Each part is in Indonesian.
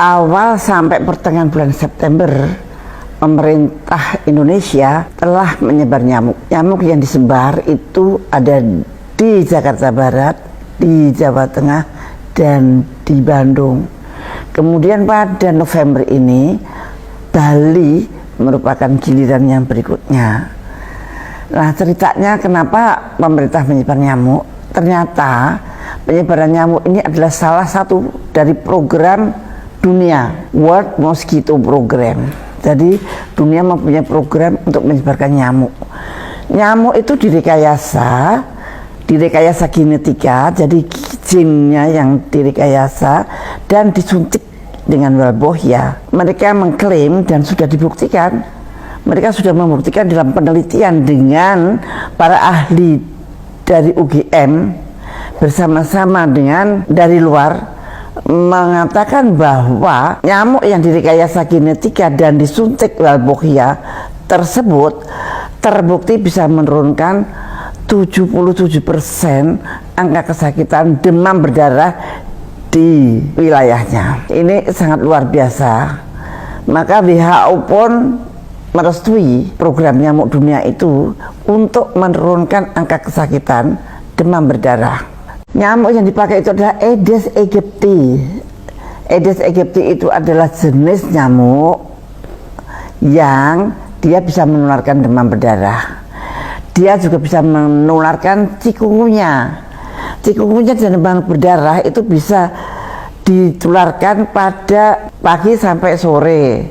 awal sampai pertengahan bulan September, pemerintah Indonesia telah menyebar nyamuk. Nyamuk yang disebar itu ada di Jakarta Barat, di Jawa Tengah, dan di Bandung. Kemudian pada November ini, Bali merupakan giliran yang berikutnya. Nah, ceritanya kenapa pemerintah menyebar nyamuk? Ternyata penyebaran nyamuk ini adalah salah satu dari program dunia, World Mosquito Program. Jadi dunia mempunyai program untuk menyebarkan nyamuk. Nyamuk itu direkayasa genetika, jadi gennya yang direkayasa dan disuntik dengan Walbohia. Mereka mengklaim dan sudah dibuktikan, mereka sudah membuktikan dalam penelitian dengan para ahli dari UGM bersama-sama dengan dari luar, mengatakan bahwa nyamuk yang direkayasa genetika dan disuntik Walbohia tersebut terbukti bisa menurunkan 77% angka kesakitan demam berdarah di wilayahnya. Ini sangat luar biasa. Maka WHO pun merestui program nyamuk dunia itu untuk menurunkan angka kesakitan demam berdarah. Nyamuk yang dipakai itu adalah Aedes aegypti. Aedes aegypti itu adalah jenis nyamuk yang dia bisa menularkan demam berdarah. Dia juga bisa menularkan cikungunya. Cikungunya dan demam berdarah itu bisa ditularkan pada pagi sampai sore.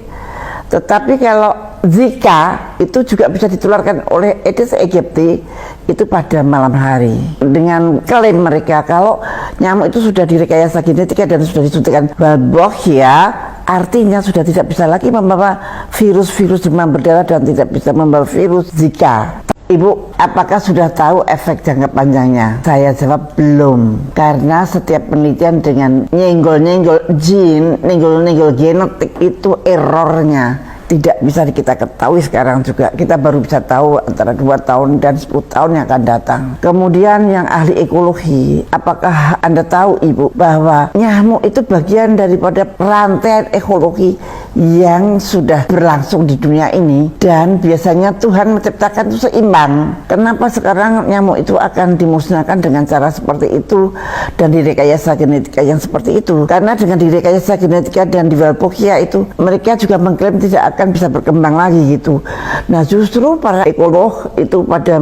Tetapi kalau Zika itu juga bisa ditularkan oleh Aedes aegypti itu pada malam hari. Dengan klaim mereka kalau nyamuk itu sudah direkayasa genetika dan sudah disuntikkan Walbohia, artinya sudah tidak bisa lagi membawa virus-virus demam berdarah dan tidak bisa membawa virus Zika. Ibu, apakah sudah tahu efek jangka panjangnya? Saya jawab belum, karena setiap penelitian dengan nyenggol-nyenggol jin, nyenggol-nyenggol genetik itu errornya tidak bisa kita ketahui sekarang juga. Kita baru bisa tahu antara 2 tahun dan 10 tahun yang akan datang. Kemudian yang ahli ekologi, apakah Anda tahu Ibu bahwa nyamuk itu bagian daripada rantai ekologi yang sudah berlangsung di dunia ini, dan biasanya Tuhan menciptakan itu seimbang. Kenapa sekarang nyamuk itu akan dimusnahkan dengan cara seperti itu dan direkayasa genetika yang seperti itu? Karena dengan direkayasa genetika dan di Walbohia itu mereka juga mengklaim tidak akan bisa berkembang lagi gitu. Nah, justru para ekolog itu pada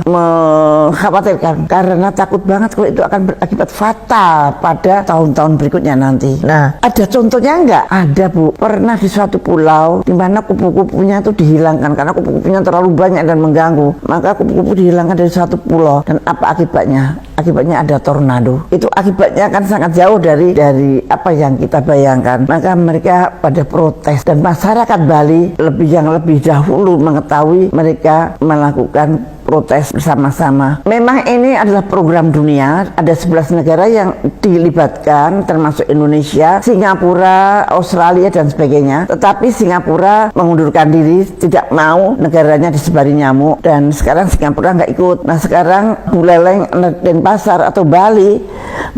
mengkhawatirkan karena takut banget kalau itu akan berakibat fatal pada tahun-tahun berikutnya nanti. Nah, ada contohnya enggak? Ada Bu, pernah di suatu pulau di mana kupu-kupunya itu dihilangkan karena kupu-kupunya terlalu banyak dan mengganggu. Maka kupu-kupu dihilangkan dari suatu pulau, dan apa akibatnya? Akibatnya ada tornado. Itu akibatnya kan sangat jauh dari apa yang kita bayangkan. Maka mereka pada protes, dan masyarakat Bali lebih dahulu mengetahui, mereka melakukan protes bersama-sama. Memang ini adalah program dunia, ada 11 negara yang dilibatkan termasuk Indonesia, Singapura, Australia dan sebagainya. Tetapi Singapura mengundurkan diri, tidak mau negaranya disebari nyamuk, dan sekarang Singapura nggak ikut. Nah, sekarang Buleleng, Denpasar atau Bali,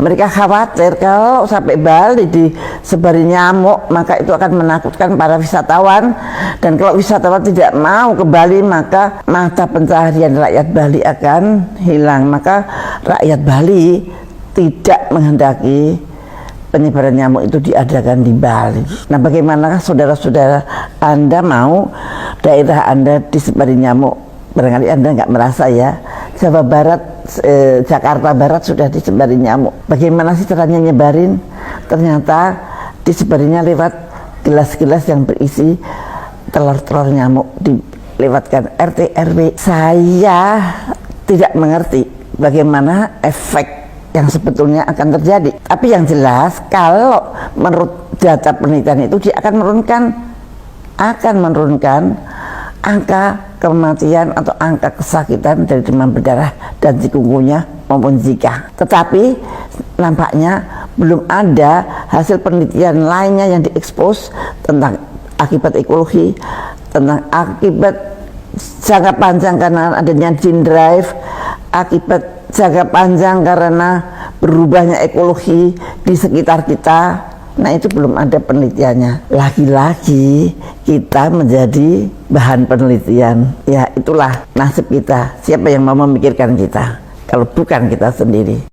mereka khawatir kalau sampai Bali disebari nyamuk, maka itu akan menakutkan para wisatawan, dan kalau wisatawan tidak mau ke Bali, maka mata pencaharian rakyat Bali akan hilang. Maka rakyat Bali tidak menghendaki penyebaran nyamuk itu diadakan di Bali. Nah, bagaimana saudara-saudara Anda mau daerah Anda disebari nyamuk? Barangkali Anda nggak merasa ya. Jawa Barat, Jakarta Barat sudah disebari nyamuk. Bagaimana sih caranya nyebarin? Ternyata disebarinya lewat gelas-gelas yang berisi telur-telur nyamuk, dilewatkan RT RW. Saya tidak mengerti bagaimana efek yang sebetulnya akan terjadi. Tapi yang jelas, kalau menurut data penelitian itu, dia akan menurunkan angka kematian atau angka kesakitan dari demam berdarah dan chikungunya maupun Zika. Tetapi nampaknya belum ada hasil penelitian lainnya yang diekspos tentang akibat ekologi, tentang akibat jangka panjang karena adanya gene drive, akibat jangka panjang karena berubahnya ekologi di sekitar kita, Nah itu belum ada penelitiannya. Lagi-lagi kita menjadi bahan penelitian. Ya itulah nasib kita. Siapa yang mau memikirkan kita kalau bukan kita sendiri?